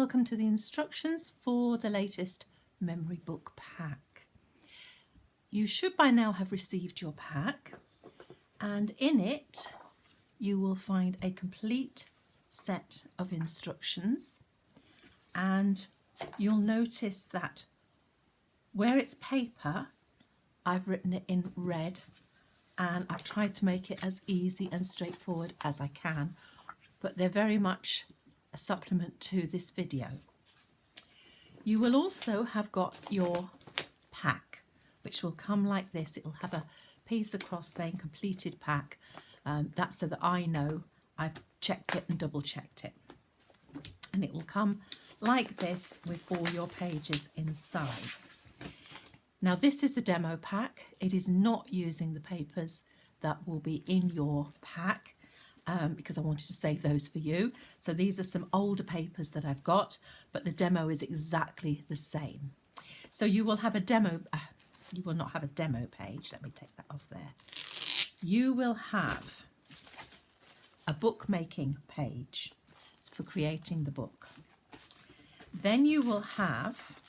welcome to the instructions for the latest memory book pack. You should by now have received your pack, and in it you will find a complete set of instructions, and you'll notice that where it's paper I've written it in red, and I've tried to make it as easy and straightforward as I can, but they're very much a supplement to this video. You will also have got your pack, which will come like this. It will have a piece across saying completed pack. That's so that I know I've checked it and double checked it. And it will come like this with all your pages inside. Now this is a demo pack. It is not using the papers that will be in your pack, because I wanted to save those for you. So these are some older papers that I've got, but the demo is exactly the same. So you will have a demo, you will not have a demo page. Let me take that off there. You will have a bookmaking page for creating the book. Then you will have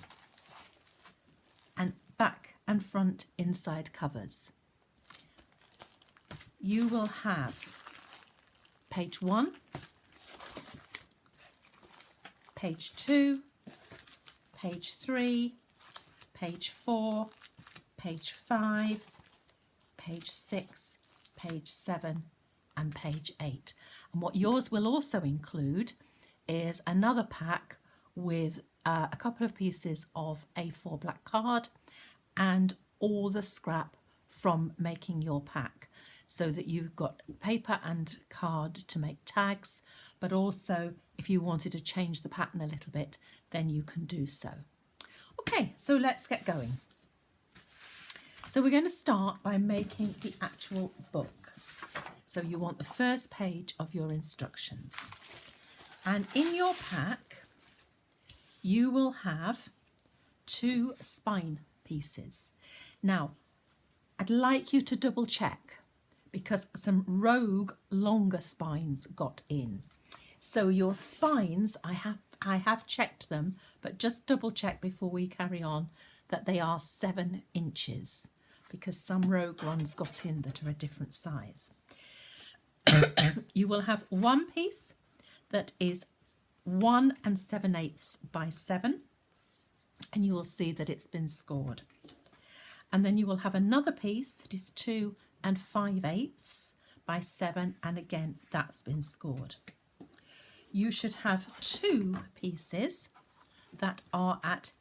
an back and front inside covers. You will have page 1, page 2, page 3, page 4, page 5, page 6, page 7 and page 8. And what yours will also include is another pack with a couple of pieces of A4 black card and all the scrap from making your pack, so that you've got paper and card to make tags, but also if you wanted to change the pattern a little bit, then you can do so. Okay, so let's get going. So we're going to start by making the actual book. So you want the first page of your instructions. And in your pack, you will have 2 spine pieces. Now, I'd like you to double check, because some rogue longer spines got in. So your spines, I have checked them, but just double check before we carry on that they are 7 inches, because some rogue ones got in that are a different size. You will have one piece that is 1 7/8 by 7, and you will see that it's been scored. And then you will have another piece that is 2 5/8 by 7, and again that's been scored. You should have 2 pieces that are at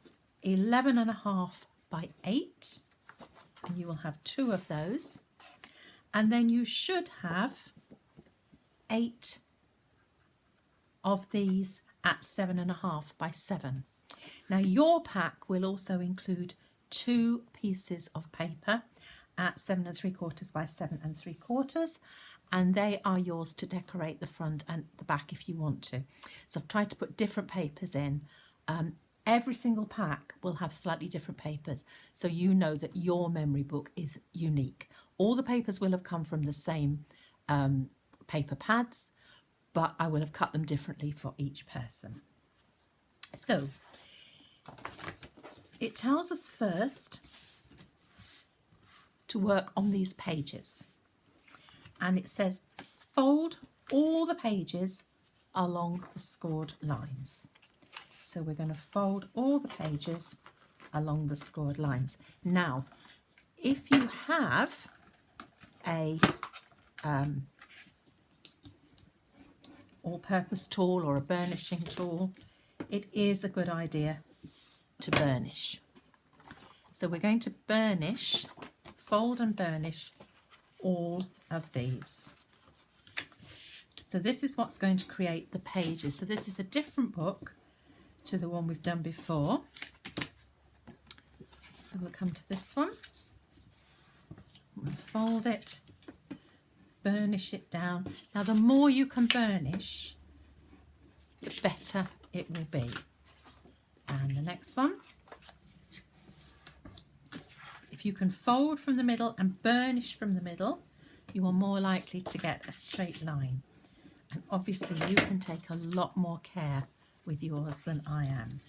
11.5 by 8, and you will have 2 of those. And then you should have 8 of these at 7.5 by 7. Now your pack will also include 2 pieces of paper at 7 3/4 by 7 3/4, and they are yours to decorate the front and the back if you want to. So I've tried to put different papers in. Every single pack will have slightly different papers, so you know that your memory book is unique. All the papers will have come from the same paper pads, but I will have cut them differently for each person. So it tells us first to work on these pages, and it says fold all the pages along the scored lines. So we're going to fold all the pages along the scored lines. Now, if you have a all-purpose tool or a burnishing tool, it is a good idea to burnish. So we're going to burnish, fold and burnish all of these. So this is what's going to create the pages. So this is a different book to the one we've done before. So we'll come to this one. We'll fold it, burnish it down. Now the more you can burnish, the better it will be. And the next one. If you can fold from the middle and burnish from the middle, you are more likely to get a straight line. And obviously you can take a lot more care with yours than I am.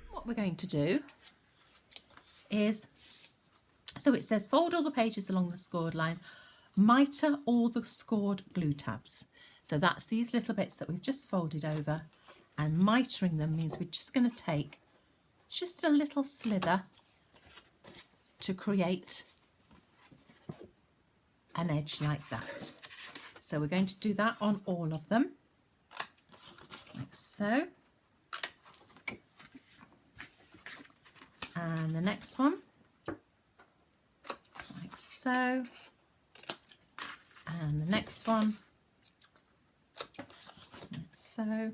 What we're going to do is, so it says fold all the pages along the scored line, mitre all the scored glue tabs. So that's these little bits that we've just folded over, and mitring them means we're just going to take just a little slither to create an edge like that. So we're going to do that on all of them, like so. And the next one, like so. And the next one, like so.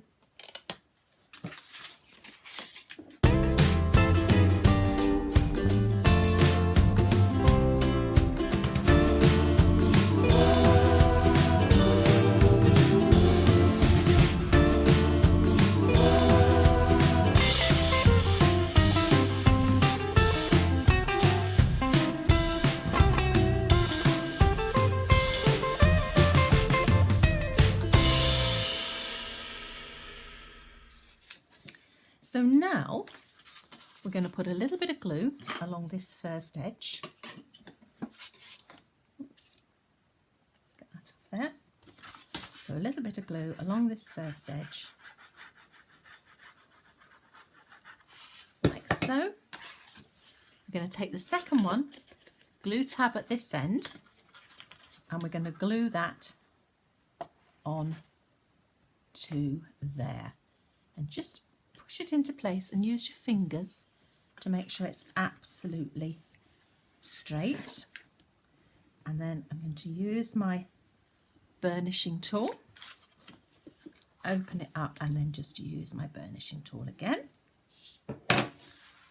So now we're going to put a little bit of glue along this first edge. Oops. Let's get that off there. So a little bit of glue along this first edge, like so. We're going to take the second one, glue tab at this end, and we're going to glue that on to there. And just push it into place and use your fingers to make sure it's absolutely straight. And then I'm going to use my burnishing tool, open it up, and then just use my burnishing tool again.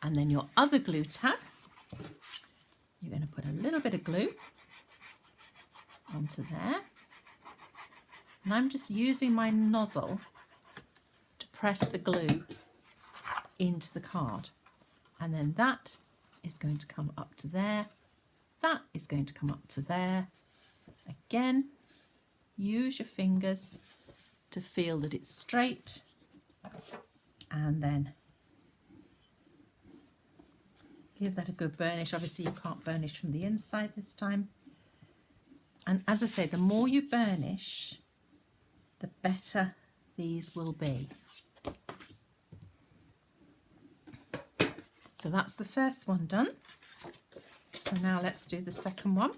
And then your other glue tab, you're going to put a little bit of glue onto there. And I'm just using my nozzle to press the glue into the card, and then that is going to come up to there, that is going to come up to there. Again, use your fingers to feel that it's straight, and then give that a good burnish. Obviously you can't burnish from the inside this time, and as I say, the more you burnish, the better these will be. So that's the first one done. So now let's do the second one.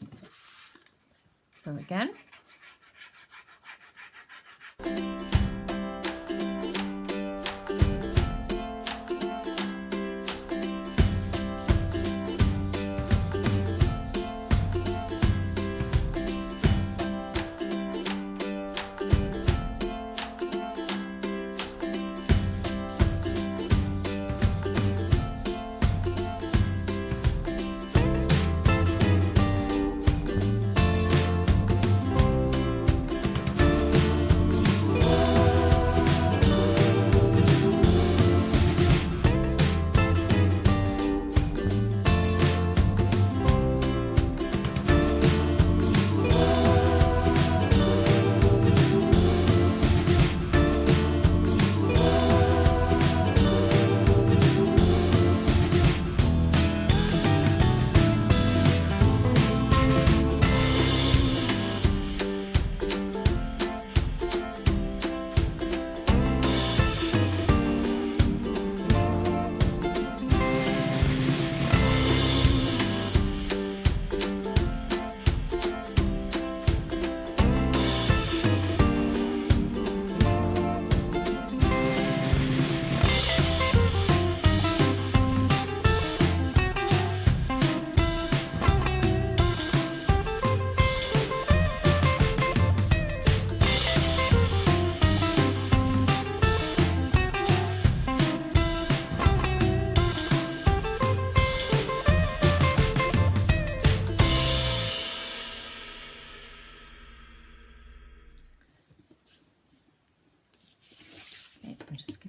So again,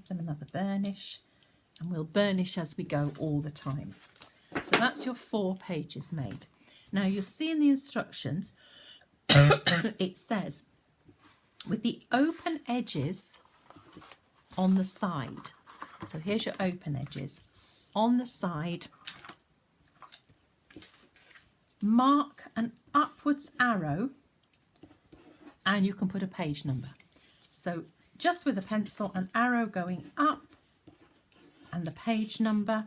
them another burnish, and we'll burnish as we go all the time. So that's your 4 pages made. Now you'll see in the instructions it says with the open edges on the side. So here's your open edges. On the side, mark an upwards arrow and you can put a page number. So just with a pencil, an arrow going up and the page number.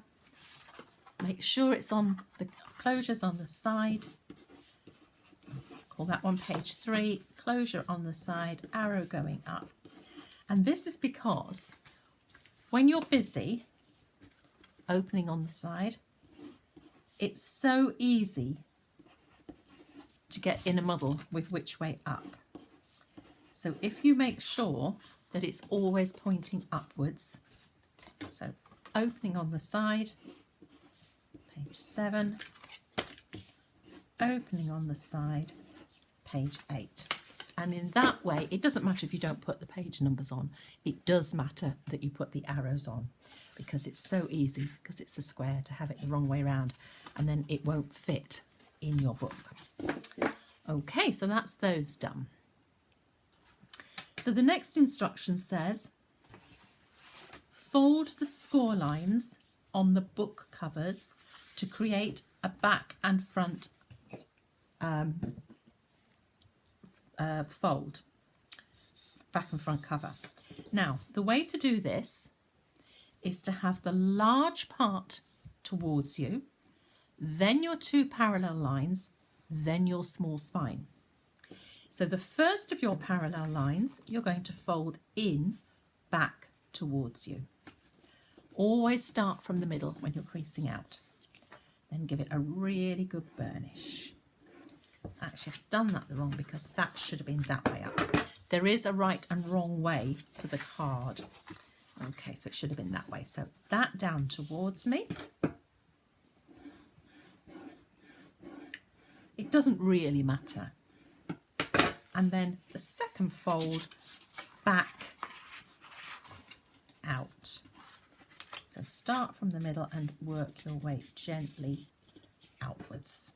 Make sure it's on the closures on the side. So call that one page 3, closure on the side, arrow going up. And this is because when you're busy opening on the side, it's so easy to get in a muddle with which way up. So if you make sure that it's always pointing upwards, so opening on the side, page 7, opening on the side, page 8. And in that way, it doesn't matter if you don't put the page numbers on. It does matter that you put the arrows on, because it's so easy, because it's a square, to have it the wrong way around, and then it won't fit in your book. Okay, so that's those done. So the next instruction says, fold the score lines on the book covers to create a back and front fold, back and front cover. Now, the way to do this is to have the large part towards you, then your 2 parallel lines, then your small spine. So the first of your parallel lines, you're going to fold in, back towards you. Always start from the middle when you're creasing out. Then give it a really good burnish. Actually, I've done that the wrong, because that should have been that way up. There is a right and wrong way for the card. Okay, so it should have been that way. So that down towards me. It doesn't really matter. And then the second fold back out. So start from the middle and work your way gently outwards.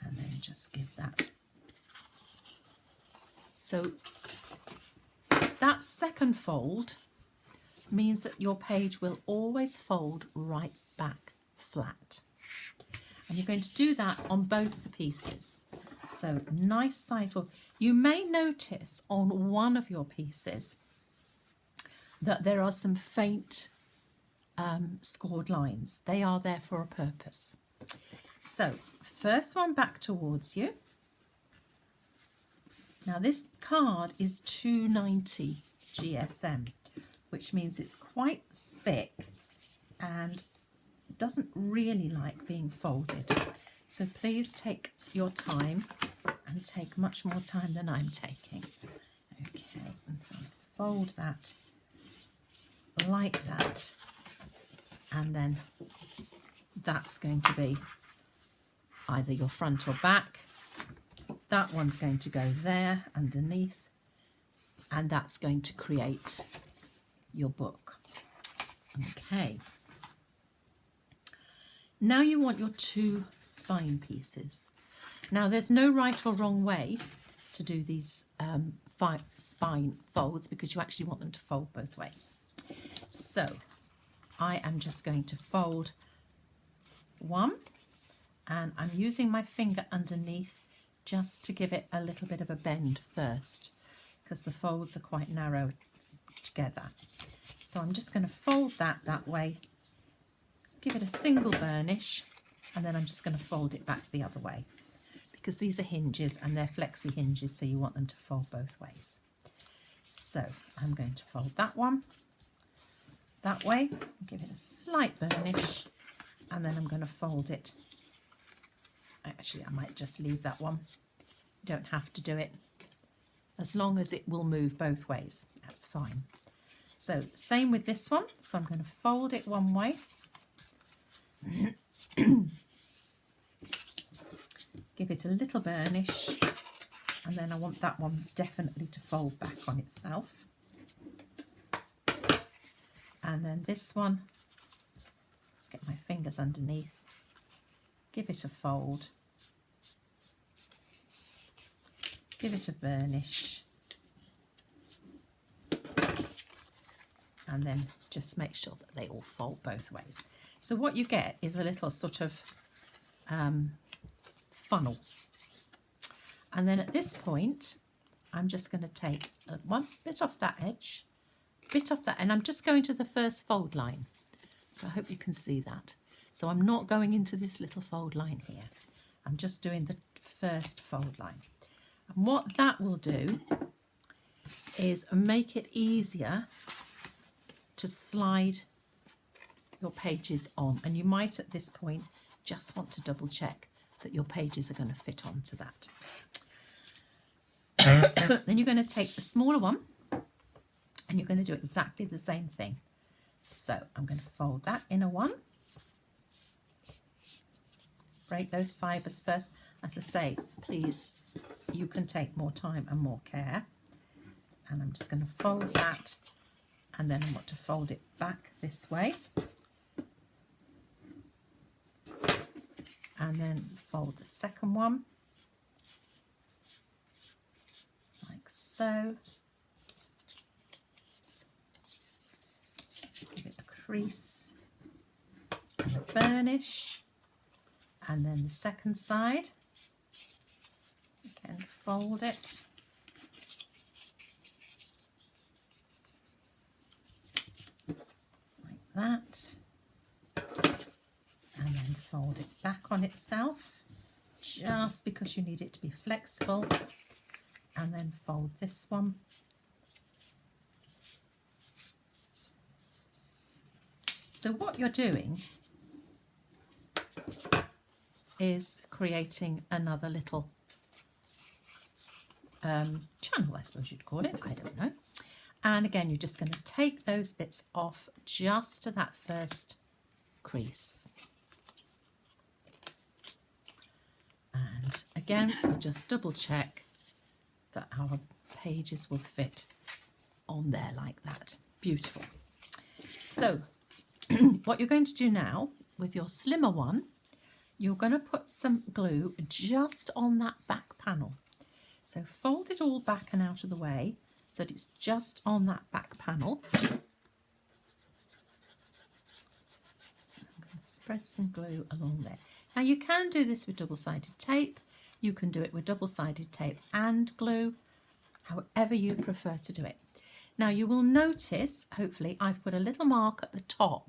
And then just give that. So that second fold means that your page will always fold right back flat. And you're going to do that on both the pieces. So nice side fold. You may notice on one of your pieces that there are some faint scored lines. They are there for a purpose. So first one back towards you. Now this card is 290 GSM, which means it's quite thick and doesn't really like being folded. So please take your time, and take much more time than I'm taking. Okay, and so fold that like that, and then that's going to be either your front or back. That one's going to go there underneath, and that's going to create your book. Okay. Now you want your 2 spine pieces. Now there's no right or wrong way to do these 5 spine folds, because you actually want them to fold both ways. So I am just going to fold one, and I'm using my finger underneath just to give it a little bit of a bend first, because the folds are quite narrow together. So I'm just going to fold that way, give it a single burnish, and then I'm just going to fold it back the other way, because these are hinges and they're flexi hinges, so you want them to fold both ways. So I'm going to fold that one that way, give it a slight burnish, and then I'm going to fold it. Actually, I might just leave that one. You don't have to do it. As long as it will move both ways, that's fine. So same with this one. So I'm going to fold it one way. Give it a little burnish, and and then I want that one definitely to fold back on itself. And then this one, let's get my fingers underneath, give it a fold, give it a burnish, and then just make sure that they all fold both ways. So what you get is a little sort of funnel. And then at this point, I'm just going to take one bit off that edge, bit off that, and I'm just going to the first fold line. So I hope you can see that. So I'm not going into this little fold line here. I'm just doing the first fold line. And what that will do is make it easier to slide your pages on. And you might at this point just want to double check that your pages are going to fit onto that. Then you're going to take the smaller one and you're going to do exactly the same thing. So I'm going to fold that in a one. Break those fibres first. As I say, please, you can take more time and more care. And I'm just going to fold that, and then I want to fold it back this way. And then fold the second one, like so. Give it a crease and a burnish. And then the second side, again, fold it. Like that. And then fold it back on itself, just because you need it to be flexible. And then fold this one. So what you're doing is creating another little channel, I suppose you'd call it, I don't know. And again, you're just going to take those bits off just to that first crease. And again, we'll just double check that our pages will fit on there like that. Beautiful. So what you're going to do now with your slimmer one, you're going to put some glue just on that back panel. So fold it all back and out of the way so that it's just on that back panel. So I'm going to spread some glue along there. Now you can do this with double-sided tape. You can do it with double-sided tape and glue, however you prefer to do it. Now you will notice, hopefully, I've put a little mark at the top,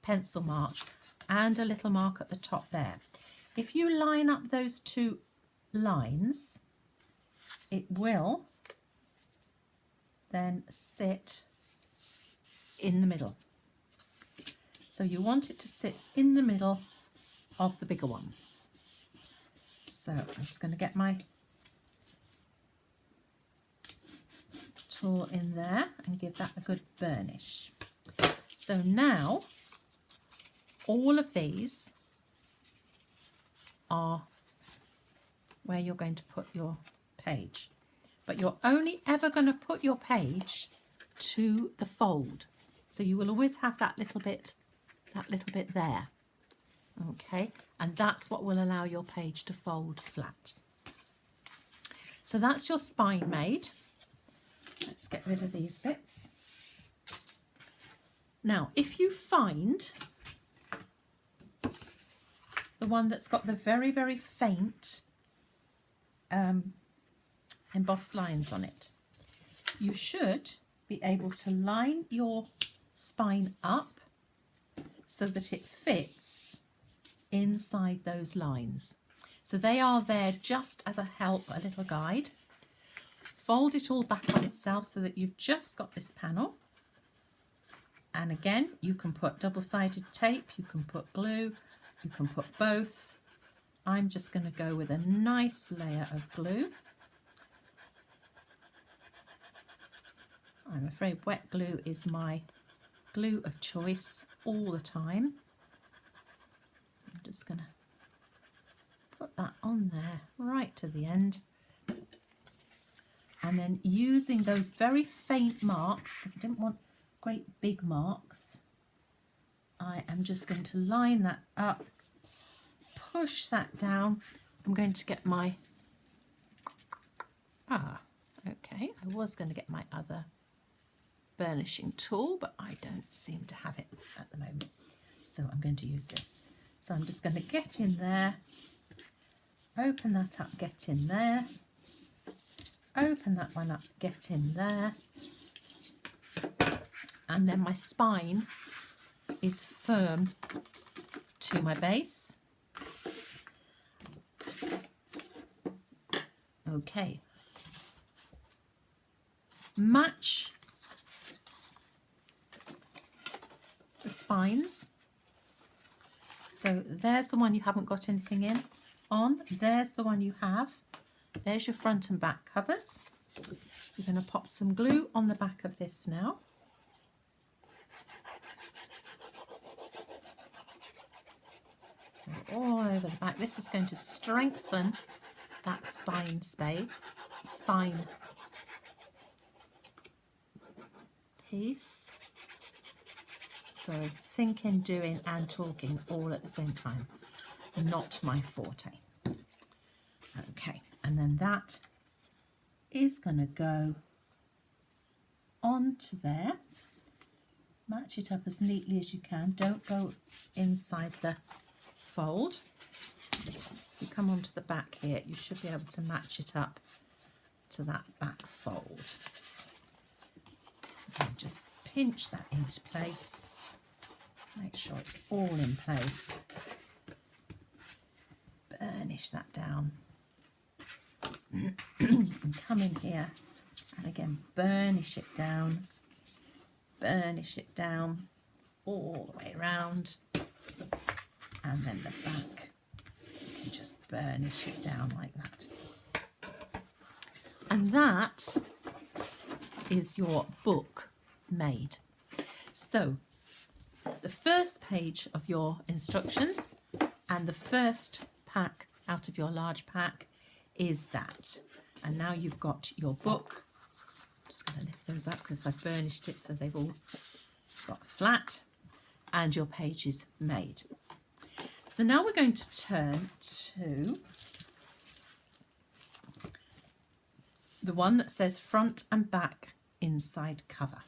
pencil mark, and a little mark at the top there. If you line up those two lines, it will then sit in the middle. So you want it to sit in the middle of the bigger one. So I'm just going to get my tool in there and give that a good burnish. So now all of these are where you're going to put your page, but you're only ever going to put your page to the fold, so you will always have that little bit there, okay, and that's what will allow your page to fold flat. So that's your spine made. Let's get rid of these bits. Now if you find the one that's got the very, very faint embossed lines on it, you should be able to line your spine up so that it fits inside those lines. So they are there just as a help, a little guide. Fold it all back on itself so that you've just got this panel. And again, you can put double-sided tape, you can put glue, you can put both. I'm just going to go with a nice layer of glue. I'm afraid wet glue is my glue of choice all the time. So I'm just going to put that on there right to the end. And then using those very faint marks, because I didn't want great big marks, I am just going to line that up, push that down. I'm going to get my, okay, I was going to get my other burnishing tool, but I don't seem to have it at the moment. So I'm going to use this. So I'm just going to get in there, open that up, get in there, open that one up, get in there, and then my spine is firm to my base. Okay. Match the spines. So there's the one you haven't got anything in on. There's the one you have. There's your front and back covers. We're going to pop some glue on the back of this now. All over the back. This is going to strengthen that spine piece. So thinking, doing and talking all at the same time. Not my forte. Okay, and then that is going to go onto there. Match it up as neatly as you can. Don't go inside the fold. If you come onto the back here, you should be able to match it up to that back fold. And just pinch that into place. Make sure it's all in place. Burnish that down. And come in here and again burnish it down all the way around, and then the back you can just burnish it down like that. And that is your book made. So the first page of your instructions and the first pack out of your large pack is that. And now you've got your book. I'm just going to lift those up because I've burnished it so they've all got flat, and your page is made. So now we're going to turn to the one that says front and back inside cover.